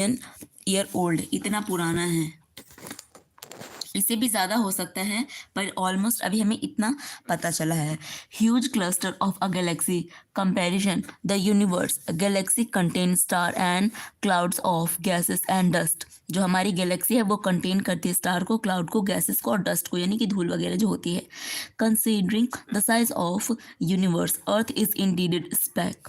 Year old, इतना पुराना है। इससे भी ज़्यादा हो सकता है, पर ऑलमोस्ट अभी हमें इतना पता चला है। Huge cluster of a Galaxy comparison the universe. Galaxy contain star and clouds of gases and dust. जो हमारी गैलेक्सी है वो कंटेन करती है स्टार को, क्लाउड को, गैसेस को और डस्ट को, यानी कि धूल वगैरह जो होती है। Considering the size of universe earth is indeed speck.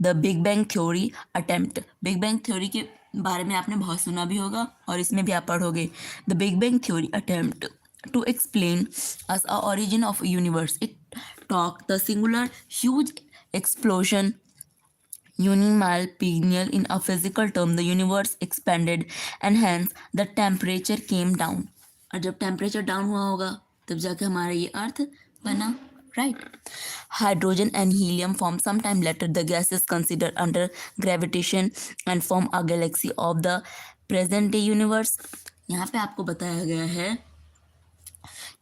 The big bang theory attempt. Big bang theory के बारे में आपने बहुत सुना भी होगा और इसमें भी आप पढ़ोगे। The big bang theory attempt to explain us a origin of universe. It talk the singular huge explosion unimaginable in a physical term. The universe expanded and hence the temperature came down. और जब temperature down हुआ होगा तब जाके हमारा ये earth बना, right. Hydrogen and helium form some time later the gases consider under gravitation and form a galaxy of the present day universe. यहाँ पे आपको बताया गया है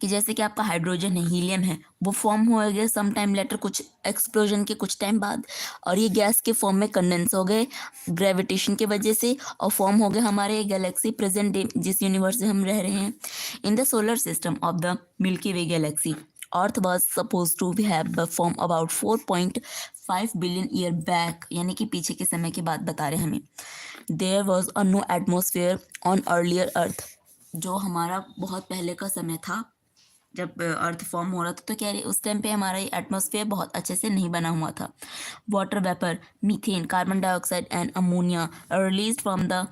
कि जैसे कि आपका हाइड्रोजन है, हीलियम है, वो फॉर्म हो गए सम टाइम लेटर, कुछ एक्सप्लोजन के कुछ टाइम बाद, और ये गैस के फॉर्म में कंडेंस हो गए ग्रेविटेशन की वजह से और फॉर्म हो गए हमारे गैलेक्सी प्रेजेंट डे जिस यूनिवर्स से हम रह रहे हैं। In the solar system of the Milky Way galaxy earth was suppose to have form about 4.5 billion year back, यानी कि पीछे के समय की बात बता रहे हैं हमें। There was a no atmosphere on earlier earth. जो हमारा बहुत पहले का समय था जब अर्थ फॉर्म हो रहा था, तो कह रहे उस टाइम पे हमारा ये एटमॉस्फेयर बहुत अच्छे से नहीं बना हुआ था। Water vapour, methane, carbon dioxide and ammonia release from the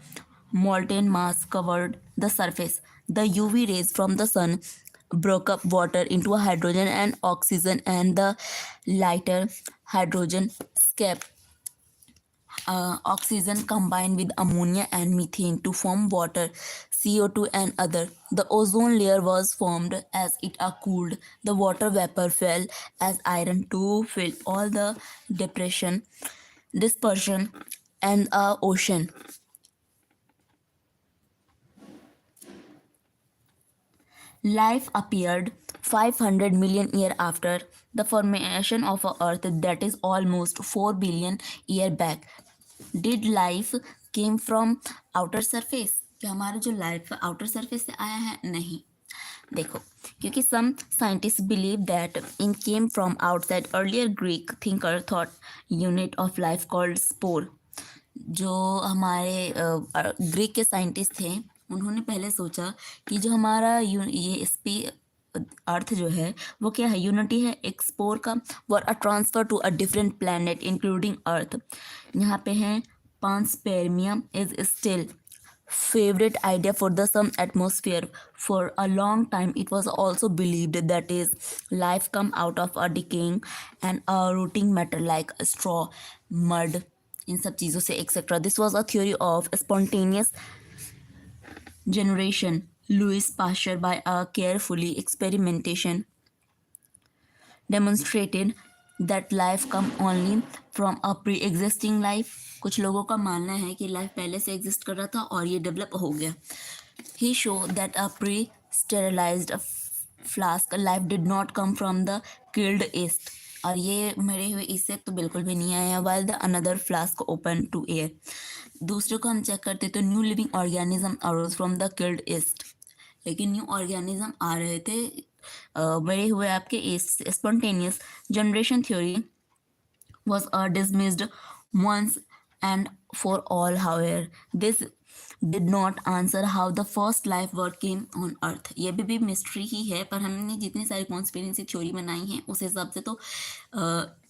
molten mass covered the surface. The UV rays from the sun broke up water into a hydrogen and oxygen and the lighter hydrogen escape. Oxygen combined with ammonia and methane to form water, CO2 and other. The ozone layer was formed as it cooled. The water vapor fell as iron to fill all the dispersion and ocean. Life appeared 500 million years after the formation of a Earth, that is almost 4 billion year back. Did life came from outer surface? क्या हमारा जो life outer surface से आया है? नहीं। देखो, क्योंकि some scientists believe that it came from outside. Earlier Greek thinker thought unit of life called spore. जो हमारे ग्रीक के साइंटिस्ट थे उन्होंने पहले सोचा कि जो हमारा ये अर्थ जो है वो क्या है, यूनिटी है एक स्पोर का, were a transfer to a different planet including earth. यहाँ पे है panspermia is still favorite idea for the some atmosphere. For a long time it was also believed that is life come out of a decaying and a rotting matter like straw, mud, इन सब चीज़ों से etcetera. This was a theory of spontaneous generation. Louis Pasteur by a carefully experimentation demonstrated that life come only from a pre-existing life. कुछ लोगों का मानना है कि life पहले से एग्जिस्ट कर रहा था और ये डेवलप हो गया। He showed that a pre-sterilized flask life did not come from the killed yeast. और ये मरे हुए इससे तो बिल्कुल भी नहीं आया। while the another flask open to air. दूसरे को हम चेक करते तो new living organism arrows from the killed east. लेकिन न्यू ऑर्गेनिज्म आ रहे थे मरे हुए आपके east. Spontaneous generation theory was dismissed once and for all. However, this did not answer how the first life word came on earth. ये भी mystery he है, पर हमने जितनी सारी कॉन्स्पिरेसी थ्योरी बनाई हैं उस हिसाब से तो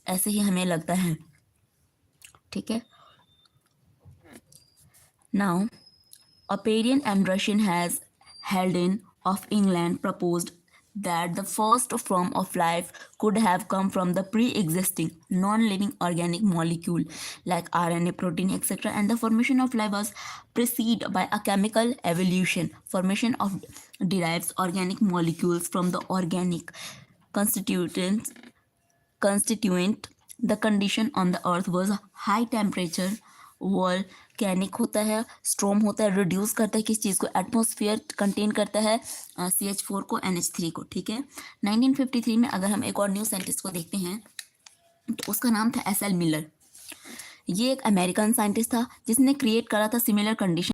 ऐसे ही हमें लगता है, ठीक है। Now, Oparian and Russian has Haldane of England proposed that the first form of life could have come from the pre-existing non-living organic molecule like RNA, protein, etc. and the formation of life was preceded by a chemical evolution. Formation of derives organic molecules from the organic constituent. The condition on the earth was high temperature, volcanic होता है, स्ट्रोम होता है, reduce करता है किस चीज़ को, atmosphere contain करता है CH4 को, NH3 को, ठीक है। 1953 में अगर हम एक और न्यू साइंटिस्ट को देखते हैं तो उसका नाम था SL मिलर। ये एक अमेरिकन साइंटिस्ट था जिसने क्रिएट करा था सिमिलर कंडीशन